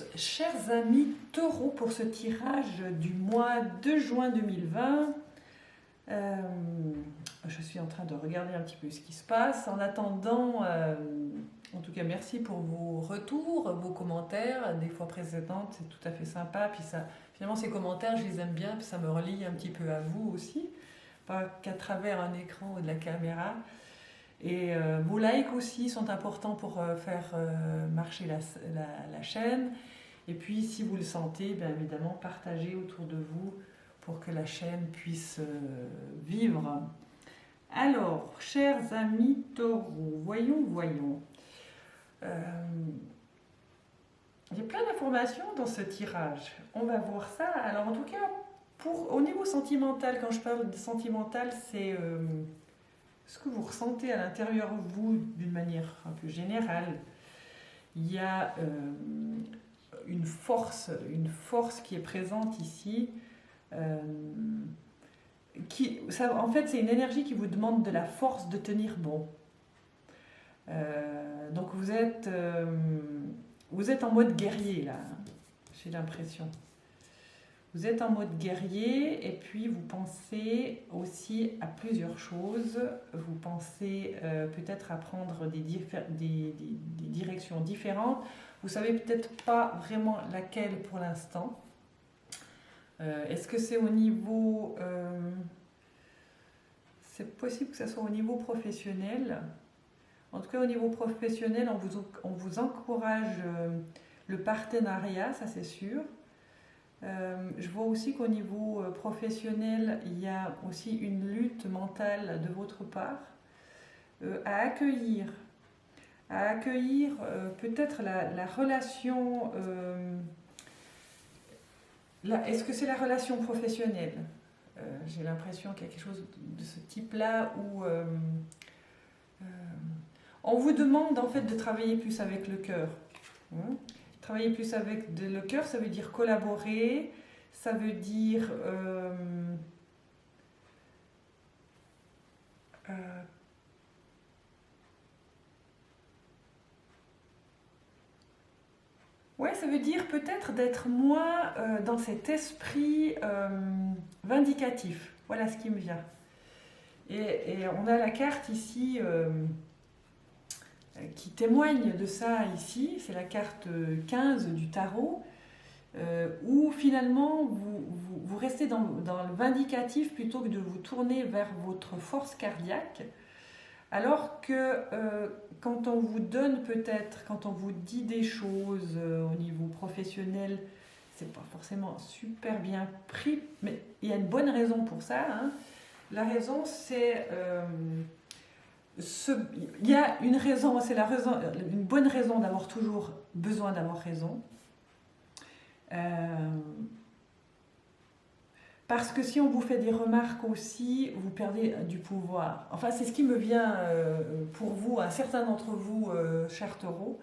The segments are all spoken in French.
tous, chers amis taureaux, pour ce tirage du mois de juin 2020. Je suis en train de regarder un petit peu ce qui se passe. En attendant, en tout cas, merci pour vos retours, vos commentaires. Des fois précédentes, c'est tout à fait sympa. Puis ça, finalement, ces commentaires, je les aime bien, puis ça me relie un petit peu à vous aussi, pas qu'à travers un écran ou de la caméra. Et vos likes aussi sont importants pour faire marcher la chaîne. Et puis, si vous le sentez, bien évidemment, partagez autour de vous pour que la chaîne puisse vivre. Alors, chers amis taureaux, voyons. Il y a plein d'informations dans ce tirage. On va voir ça. Alors, en tout cas, au niveau sentimental, quand je parle de sentimental, c'est ce que vous ressentez à l'intérieur de vous d'une manière un peu générale. Il y a une force qui est présente ici. En fait, c'est une énergie qui vous demande de la force de tenir bon. Donc vous êtes en mode guerrier là, j'ai l'impression. Vous êtes en mode guerrier et puis vous pensez aussi à plusieurs choses. Vous pensez peut-être à prendre des directions différentes. Vous savez peut-être pas vraiment laquelle pour l'instant. Est-ce que c'est au niveau... c'est possible que ce soit au niveau professionnel. En tout cas, au niveau professionnel, on vous encourage le partenariat, ça c'est sûr. Je vois aussi qu'au niveau professionnel, il y a aussi une lutte mentale de votre part à accueillir peut-être la relation. Est-ce que c'est la relation professionnelle? J'ai l'impression qu'il y a quelque chose de ce type-là où on vous demande en fait de travailler plus avec le cœur. Travailler plus avec le cœur, ça veut dire collaborer, ça veut dire ouais, ça veut dire peut-être d'être moins dans cet esprit vindicatif. Voilà ce qui me vient. Et on a la carte ici qui témoigne de ça ici. C'est la carte 15 du tarot, où finalement vous restez dans le vindicatif plutôt que de vous tourner vers votre force cardiaque. Alors que quand on vous donne peut-être, quand on vous dit des choses au niveau professionnel, c'est pas forcément super bien pris, mais il y a une bonne raison pour ça. Hein. La raison, c'est... il y a une raison, une bonne raison d'avoir toujours besoin d'avoir raison. Parce que si on vous fait des remarques aussi, vous perdez du pouvoir. Enfin, c'est ce qui me vient pour vous, un certain d'entre vous, chers taureaux.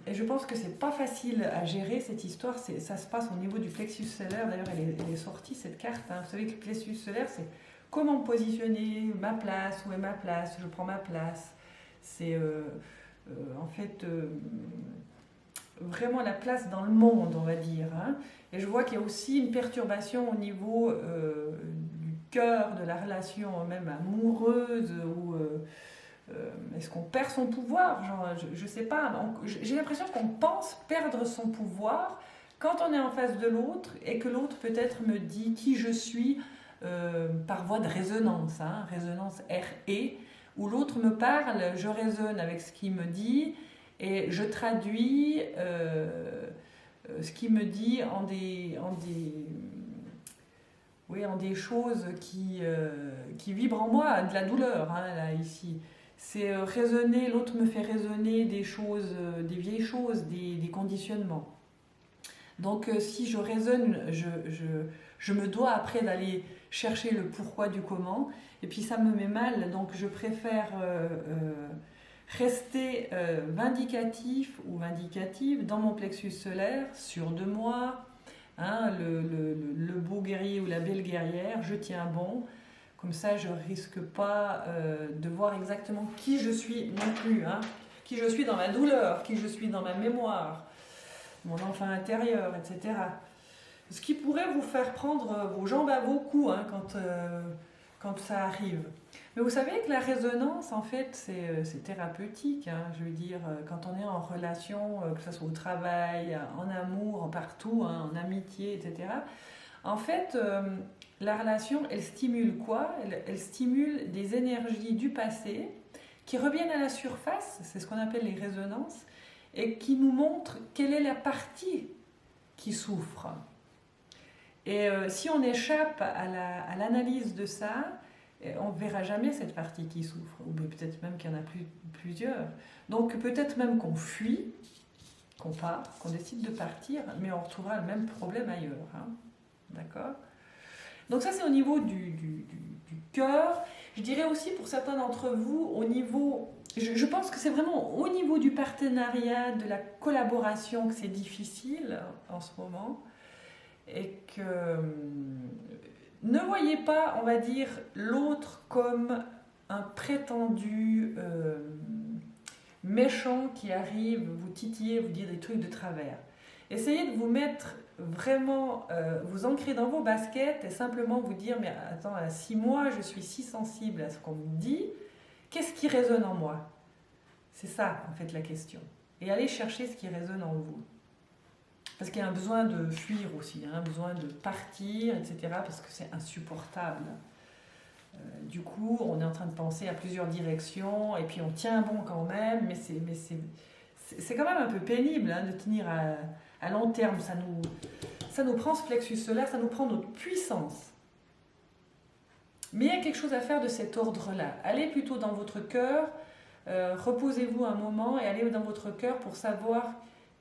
Et je pense que c'est pas facile à gérer cette histoire. Ça se passe au niveau du plexus solaire. D'ailleurs, elle est sortie cette carte. Hein. Vous savez que le plexus solaire, c'est comment me positionner, ma place, où est ma place, je prends ma place. C'est en fait vraiment la place dans le monde, on va dire. Hein. Et je vois qu'il y a aussi une perturbation au niveau du cœur, de la relation même amoureuse, ou est-ce qu'on perd son pouvoir? Genre, je ne sais pas, j'ai l'impression qu'on pense perdre son pouvoir quand on est en face de l'autre et que l'autre peut-être me dit qui je suis par voie de résonance, hein, résonance RE, où l'autre me parle, je résonne avec ce qu'il me dit et je traduis ce qu'il me dit en des choses qui vibrent en moi, de la douleur, hein, là, ici. C'est raisonner, l'autre me fait raisonner des choses, des vieilles choses, des conditionnements. Donc si je raisonne, je me dois après d'aller chercher le pourquoi du comment, et puis ça me met mal, donc je préfère rester vindicatif ou vindicative dans mon plexus solaire, sûr de moi, hein, le beau guerrier ou la belle guerrière, je tiens bon. Comme ça, je ne risque pas de voir exactement qui je suis non plus. Hein. qui je suis dans ma douleur, qui je suis dans ma mémoire, mon enfant intérieur, etc. Ce qui pourrait vous faire prendre vos jambes à vos coups hein, quand ça arrive. Mais vous savez que la résonance, en fait, c'est thérapeutique. Hein, je veux dire, quand on est en relation, que ce soit au travail, en amour, partout, hein, en amitié, etc. En fait, la relation, elle stimule quoi? Elle stimule des énergies du passé qui reviennent à la surface, c'est ce qu'on appelle les résonances, et qui nous montrent quelle est la partie qui souffre. Et si on échappe à l'analyse de ça, on ne verra jamais cette partie qui souffre, ou peut-être même qu'il y en a plusieurs. Donc peut-être même qu'on fuit, qu'on part, qu'on décide de partir, mais on retrouvera le même problème ailleurs. Hein. D'accord? Donc ça c'est au niveau du cœur. Je dirais aussi pour certains d'entre vous, au niveau... Je pense que c'est vraiment au niveau du partenariat, de la collaboration que c'est difficile en ce moment. Et que ne voyez pas, on va dire, l'autre comme un prétendu méchant qui arrive vous titiller, vous dire des trucs de travers. Essayez de vous mettre vraiment, vous ancrer dans vos baskets et simplement vous dire, mais attends, si moi je suis si sensible à ce qu'on me dit, qu'est-ce qui résonne en moi? C'est ça, en fait, la question. Et allez chercher ce qui résonne en vous. Parce qu'il y a un besoin de fuir aussi, hein, un besoin de partir, etc. Parce que c'est insupportable. Du coup, on est en train de penser à plusieurs directions, et puis on tient bon quand même, mais c'est quand même un peu pénible hein, de tenir à long terme. Ça nous prend ce plexus solaire, ça nous prend notre puissance. Mais il y a quelque chose à faire de cet ordre-là. Allez plutôt dans votre cœur, reposez-vous un moment et allez dans votre cœur pour savoir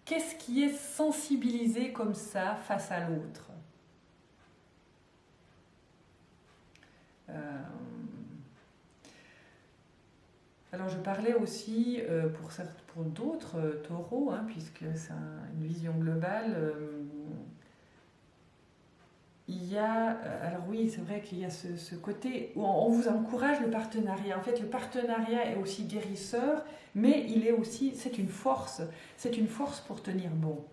qu'est-ce qui est sensibilisé comme ça face à l'autre. Alors je parlais aussi pour d'autres taureaux, hein, puisque c'est une vision globale. Il y a, alors oui, c'est vrai qu'il y a ce côté où on vous encourage le partenariat. En fait, le partenariat est aussi guérisseur, mais il est aussi, c'est une force pour tenir bon.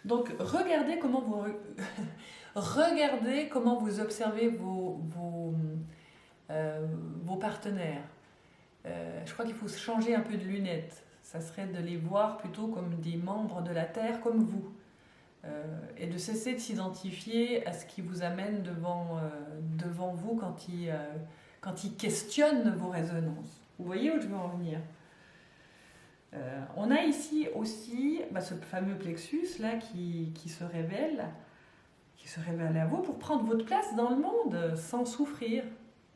Donc, regardez comment vous observez vos partenaires. Je crois qu'il faut changer un peu de lunettes. Ça serait de les voir plutôt comme des membres de la Terre, comme vous. Et de cesser de s'identifier à ce qui vous amène devant vous quand il questionne vos résonances. Vous voyez où je veux en venir? On a ici aussi ce fameux plexus là qui se révèle à vous pour prendre votre place dans le monde sans souffrir.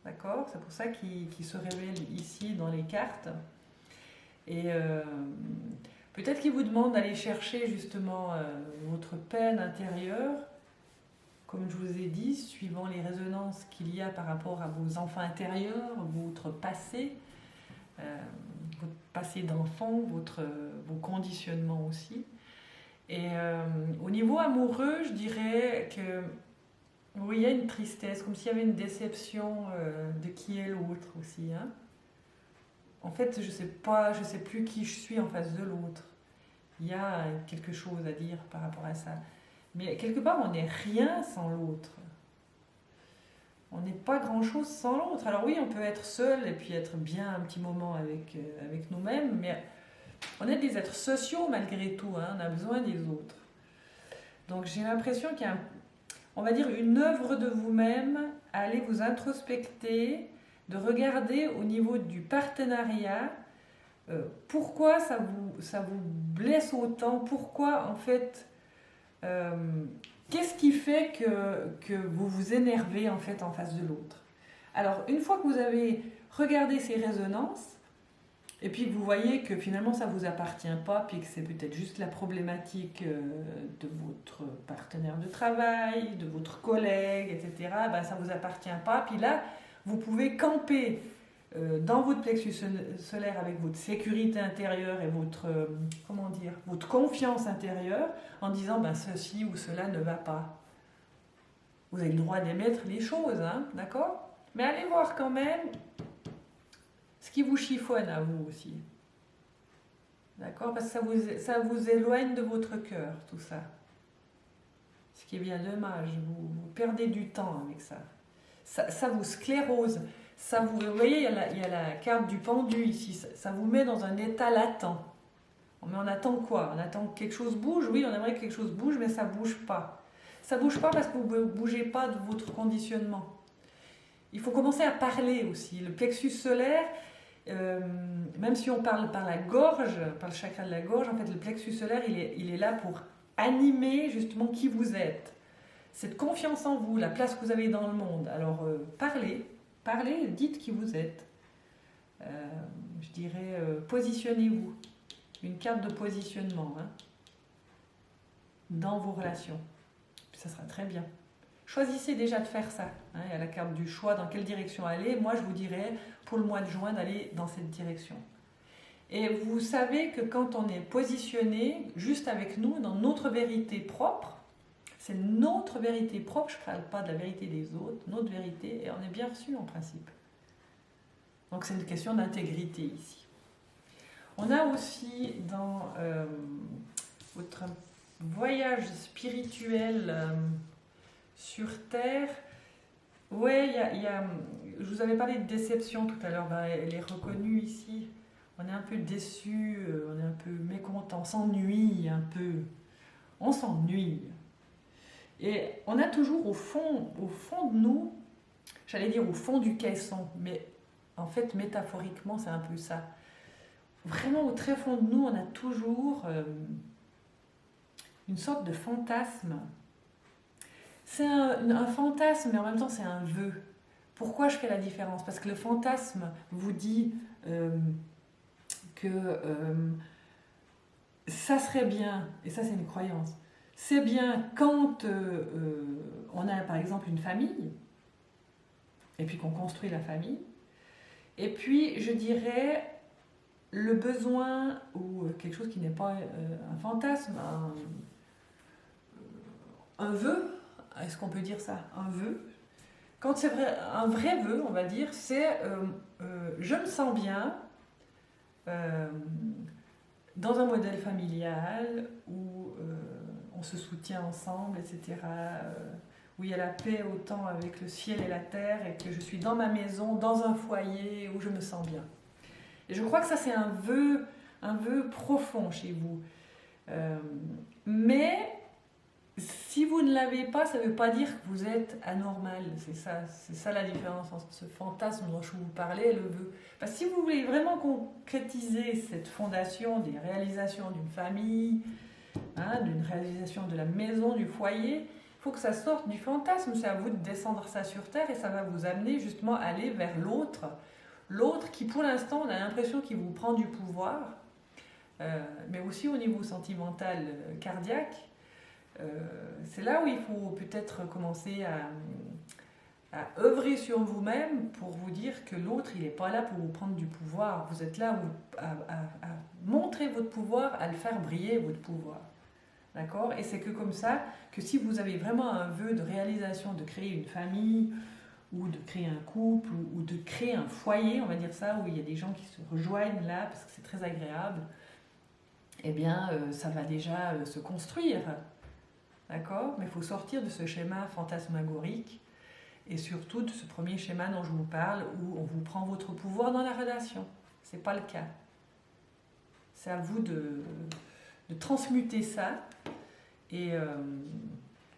D'accord? C'est pour ça qu'il se révèle ici dans les cartes. Et peut-être qu'il vous demande d'aller chercher justement votre peine intérieure, comme je vous ai dit, suivant les résonances qu'il y a par rapport à vos enfants intérieurs, votre passé d'enfant, vos conditionnements aussi. Et au niveau amoureux, je dirais que oui, il y a une tristesse, comme s'il y avait une déception de qui est l'autre aussi. Hein. En fait, je sais plus qui je suis en face de l'autre. Il y a quelque chose à dire par rapport à ça. Mais quelque part, on n'est rien sans l'autre. On n'est pas grand-chose sans l'autre. Alors oui, on peut être seul et puis être bien un petit moment avec nous-mêmes, mais on est des êtres sociaux malgré tout. Hein, on a besoin des autres. Donc j'ai l'impression qu'il y a, on va dire, une œuvre de vous-même à aller vous introspecter, de regarder au niveau du partenariat pourquoi ça vous blesse autant, pourquoi en fait, qu'est-ce qui fait que vous vous énervez en fait en face de l'autre. Alors une fois que vous avez regardé ces résonances, et puis que vous voyez que finalement ça ne vous appartient pas, puis que c'est peut-être juste la problématique de votre partenaire de travail, de votre collègue, etc., ça ne vous appartient pas, puis là, vous pouvez camper dans votre plexus solaire avec votre sécurité intérieure et votre confiance intérieure en disant ceci ou cela ne va pas. Vous avez le droit d'émettre les choses, hein, d'accord? Mais allez voir quand même ce qui vous chiffonne à vous aussi. D'accord? Parce que ça vous éloigne de votre cœur, tout ça. Ce qui est bien dommage, vous perdez du temps avec ça. Ça vous sclérose. Vous voyez, il y a la carte du pendu ici. Ça vous met dans un état latent. Mais on attend quoi? On attend que quelque chose bouge. Oui, on aimerait que quelque chose bouge, mais ça ne bouge pas. Ça ne bouge pas parce que vous ne bougez pas de votre conditionnement. Il faut commencer à parler aussi. Le plexus solaire, même si on parle par la gorge, par le chakra de la gorge, en fait, le plexus solaire, il est là pour animer justement qui vous êtes. Cette confiance en vous, la place que vous avez dans le monde. Alors, parlez, dites qui vous êtes. Je dirais, positionnez-vous. Une carte de positionnement dans vos relations. Ça sera très bien. Choisissez déjà de faire ça. Il y a la carte du choix, dans quelle direction aller. Moi, je vous dirais, pour le mois de juin, d'aller dans cette direction. Et vous savez que quand on est positionné, juste avec nous, dans notre vérité propre, c'est notre vérité propre, je ne parle pas de la vérité des autres, notre vérité, et on est bien reçu en principe. Donc c'est une question d'intégrité ici. On a aussi dans votre voyage spirituel sur Terre, je vous avais parlé de déception tout à l'heure, elle est reconnue ici. On est un peu déçu, on est un peu mécontent, on s'ennuie un peu. On s'ennuie. Et on a toujours au fond de nous, j'allais dire au fond du caisson, mais en fait métaphoriquement c'est un peu ça. Vraiment au très fond de nous, on a toujours une sorte de fantasme. C'est un fantasme, mais en même temps c'est un vœu. Pourquoi je fais la différence? Parce que le fantasme vous dit que ça serait bien, et ça c'est une croyance, c'est bien quand on a par exemple une famille, et puis qu'on construit la famille, et puis je dirais le besoin, ou quelque chose qui n'est pas un fantasme, un vœu, est-ce qu'on peut dire ça? Un vœu. Quand c'est vrai, un vrai vœu, on va dire, c'est je me sens bien dans un modèle familial où on se soutient ensemble, etc. Où il y a la paix autant avec le ciel et la terre, et que je suis dans ma maison, dans un foyer où je me sens bien. Et je crois que ça, c'est un vœu profond chez vous. Mais si vous ne l'avez pas, ça ne veut pas dire que vous êtes anormal. C'est ça la différence entre ce fantasme dont je vous parlais et le vœu. Parce que si vous voulez vraiment concrétiser cette fondation des réalisations d'une famille, d'une réalisation de la maison, du foyer, il faut que ça sorte du fantasme. C'est à vous de descendre ça sur terre, et ça va vous amener justement à aller vers l'autre. L'autre qui, pour l'instant, on a l'impression qu'il vous prend du pouvoir, mais aussi au niveau sentimental, cardiaque. C'est là où il faut peut-être commencer à œuvrer sur vous-même pour vous dire que l'autre, il n'est pas là pour vous prendre du pouvoir. Vous êtes là à montrer votre pouvoir, à le faire briller, votre pouvoir. D'accord? Et c'est que comme ça, que si vous avez vraiment un vœu de réalisation, de créer une famille, ou de créer un couple, ou de créer un foyer, on va dire ça, où il y a des gens qui se rejoignent là, parce que c'est très agréable, eh bien, ça va déjà se construire. D'accord? Mais il faut sortir de ce schéma fantasmagorique, et surtout de ce premier schéma dont je vous parle, où on vous prend votre pouvoir dans la relation. Ce n'est pas le cas. C'est à vous de transmuter ça, et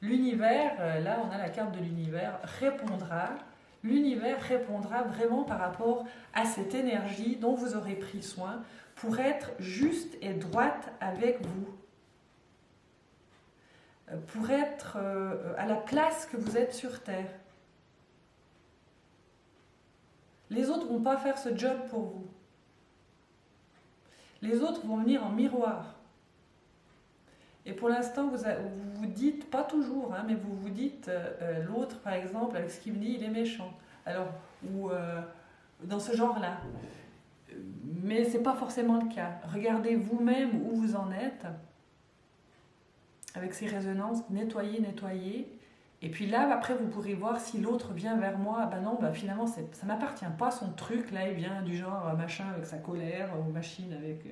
l'univers, là on a la carte de l'univers, l'univers répondra vraiment par rapport à cette énergie dont vous aurez pris soin pour être juste et droite avec vous. Pour être à la place que vous êtes sur Terre. Les autres ne vont pas faire ce job pour vous. Les autres vont venir en miroir. Et pour l'instant, vous vous dites, pas toujours, mais vous vous dites, l'autre par exemple, avec ce qu'il me dit, il est méchant. Alors, ou dans ce genre-là. Mais ce n'est pas forcément le cas. Regardez vous-même où vous en êtes, avec ces résonances, nettoyez, Et puis là, après, vous pourrez voir si l'autre vient vers moi. Ben non, ben finalement, ça ne m'appartient pas, son truc. Là, il vient du genre machin avec sa colère, ou machine avec,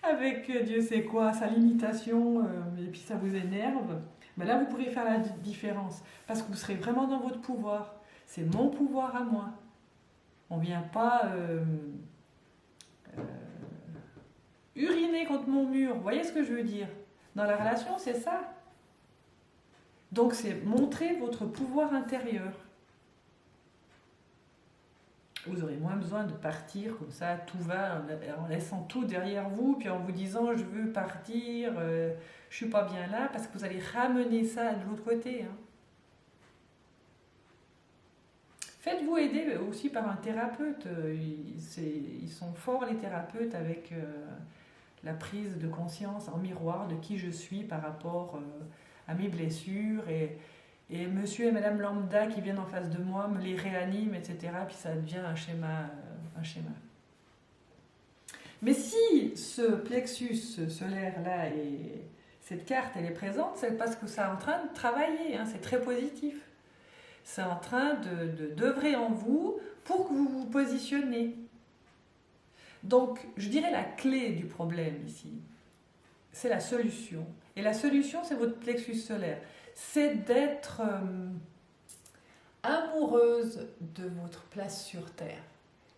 avec Dieu sait quoi, sa limitation, et puis ça vous énerve. Ben là, vous pourrez faire la différence. Parce que vous serez vraiment dans votre pouvoir. C'est mon pouvoir à moi. On ne vient pas uriner contre mon mur. Vous voyez ce que je veux dire? Dans la relation, c'est ça. Donc, c'est montrer votre pouvoir intérieur. Vous aurez moins besoin de partir comme ça, tout va, en laissant tout derrière vous, puis en vous disant je veux partir, je suis pas bien là, parce que vous allez ramener ça de l'autre côté. Hein. Faites-vous aider aussi par un thérapeute. Ils sont forts les thérapeutes avec la prise de conscience en miroir de qui je suis par rapport à mes blessures et monsieur et madame lambda qui viennent en face de moi me les réaniment, etc. Puis ça devient un schéma. Mais si ce plexus solaire-là, cette carte, elle est présente, c'est parce que ça est en train de travailler, hein, c'est très positif. C'est en train d'œuvrer en vous pour que vous vous positionnez. Donc, je dirais la clé du problème ici, c'est la solution. Et la solution, c'est votre plexus solaire. C'est d'être amoureuse de votre place sur Terre.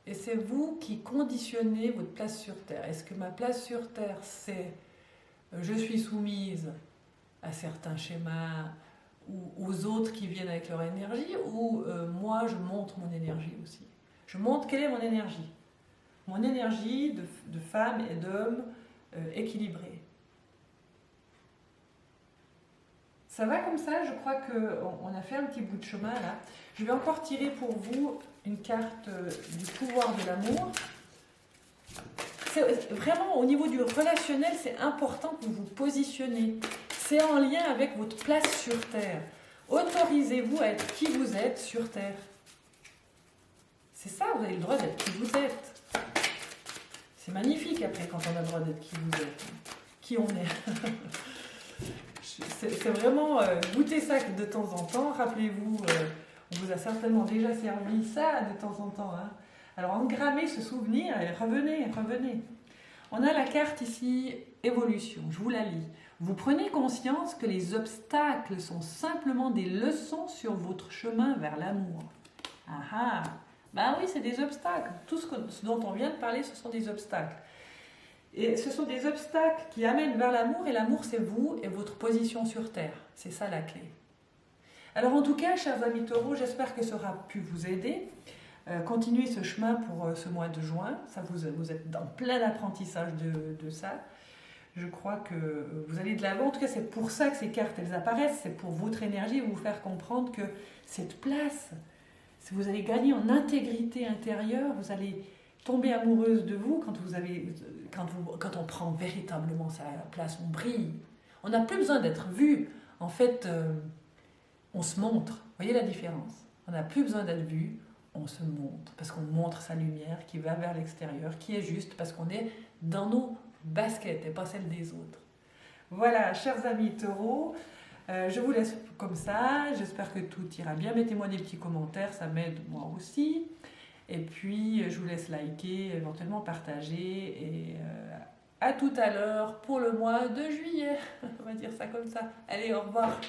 Et c'est vous qui conditionnez votre place sur Terre. Est-ce que ma place sur Terre, c'est je suis soumise à certains schémas ou aux autres qui viennent avec leur énergie, ou moi, je montre mon énergie aussi. Je montre quelle est mon énergie. Mon énergie de femme et d'homme équilibrée. Ça va comme ça, je crois qu'on a fait un petit bout de chemin là. Je vais encore tirer pour vous une carte du pouvoir de l'amour. Vraiment, au niveau du relationnel, c'est important que vous vous positionnez. C'est en lien avec votre place sur Terre. Autorisez-vous à être qui vous êtes sur Terre. C'est ça, vous avez le droit d'être qui vous êtes. C'est magnifique après quand on a le droit d'être qui vous êtes. Qui on est. C'est vraiment goûter ça de temps en temps. Rappelez-vous, on vous a certainement déjà servi ça de temps en temps. Hein. Alors engrammez ce souvenir et revenez. On a la carte ici, évolution. Je vous la lis. Vous prenez conscience que les obstacles sont simplement des leçons sur votre chemin vers l'amour. Ah ah, ben oui, c'est des obstacles. Tout ce dont on vient de parler, ce sont des obstacles. Et ce sont des obstacles qui amènent vers l'amour, et l'amour, c'est vous et votre position sur Terre. C'est ça la clé. Alors en tout cas, chers amis taureaux, j'espère que ça aura pu vous aider. Continuez ce chemin pour ce mois de juin. Ça, vous êtes dans plein apprentissage de ça. Je crois que vous allez de l'avant. En tout cas, c'est pour ça que ces cartes, elles apparaissent. C'est pour votre énergie, vous faire comprendre que cette place, si vous allez gagner en intégrité intérieure, vous allez tomber amoureuse de vous quand on prend véritablement sa place, on brille. On n'a plus besoin d'être vu. En fait, on se montre. Vous voyez la différence? On n'a plus besoin d'être vu, on se montre. Parce qu'on montre sa lumière qui va vers l'extérieur, qui est juste parce qu'on est dans nos baskets et pas celles des autres. Voilà, chers amis taureaux, je vous laisse comme ça. J'espère que tout ira bien. Mettez-moi des petits commentaires, ça m'aide moi aussi. Et puis, je vous laisse liker, éventuellement partager. Et à tout à l'heure pour le mois de juillet. On va dire ça comme ça. Allez, au revoir.